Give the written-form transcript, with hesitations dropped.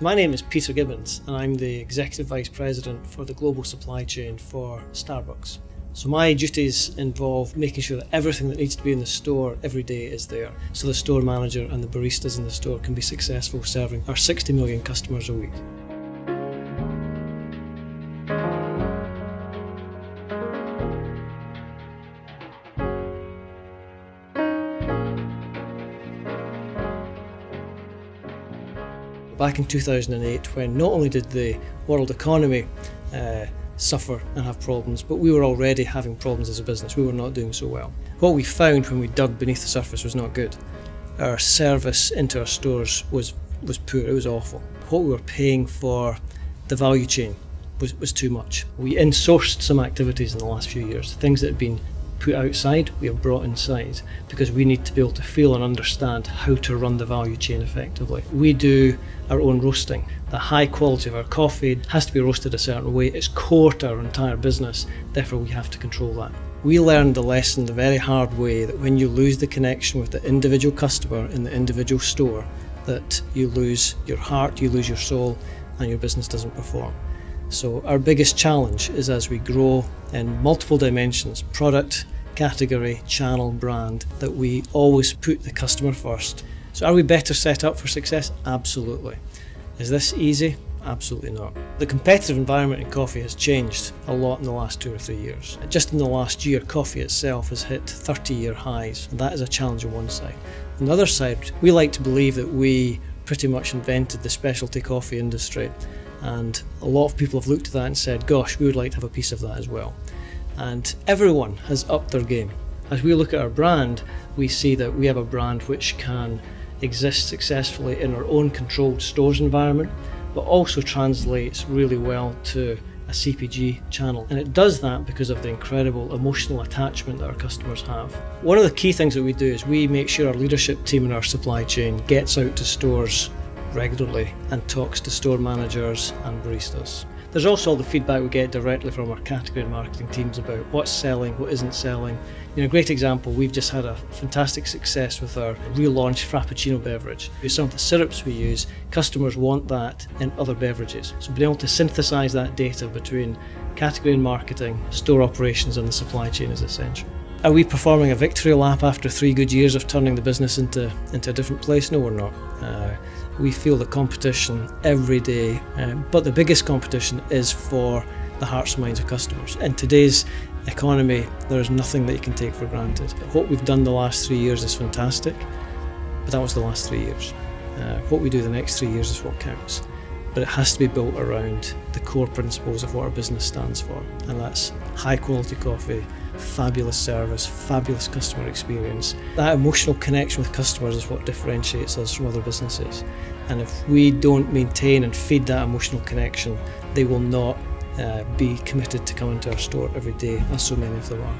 My name is Peter Gibbons and I'm the Executive Vice President for the Global Supply Chain for Starbucks. So my duties involve making sure that everything that needs to be in the store every day is there, so the store manager and the baristas in the store can be successful serving our 60 million customers a week. Back in 2008, when not only did the world economy suffer and have problems, but we were already having problems as a business. We were not doing so well. What we found when we dug beneath the surface was not good. Our service into our stores was poor, it was awful. What we were paying for the value chain was too much. We insourced some activities in the last few years. Things that had been put outside, we have brought inside, because we need to be able to feel and understand how to run the value chain effectively. We do our own roasting. The high quality of our coffee has to be roasted a certain way. It's core to our entire business, therefore we have to control that. We learned the lesson the very hard way that when you lose the connection with the individual customer in the individual store, that you lose your heart, you lose your soul, and your business doesn't perform. So our biggest challenge is, as we grow in multiple dimensions, product, category, channel, brand, that we always put the customer first. So are we better set up for success? Absolutely. Is this easy? Absolutely not. The competitive environment in coffee has changed a lot in the last 2 or 3 years. Just in the last year, coffee itself has hit 30-year highs, and that is a challenge on one side. On the other side, we like to believe that we pretty much invented the specialty coffee industry, and a lot of people have looked at that and said, gosh, we would like to have a piece of that as well. And everyone has upped their game. As we look at our brand, we see that we have a brand which can exist successfully in our own controlled stores environment, but also translates really well to a CPG channel. And it does that because of the incredible emotional attachment that our customers have. One of the key things that we do is we make sure our leadership team and our supply chain gets out to stores regularly and talks to store managers and baristas. There's also all the feedback we get directly from our category and marketing teams about what's selling, what isn't selling. A great example, we've just had a fantastic success with our relaunched Frappuccino beverage. Some of the syrups we use, customers want that in other beverages. So being able to synthesize that data between category and marketing, store operations and the supply chain is essential. Are we performing a victory lap after 3 good years of turning the business into a different place? No, we're not. We feel the competition every day, but the biggest competition is for the hearts and minds of customers. In today's economy, there is nothing that you can take for granted. What we've done the last 3 years is fantastic, but that was the last 3 years. What we do the next 3 years is what counts. But it has to be built around the core principles of what our business stands for, and that's high quality coffee, fabulous service, fabulous customer experience. That emotional connection with customers is what differentiates us from other businesses. And if we don't maintain and feed that emotional connection, they will not be committed to coming to our store every day, as so many of them are.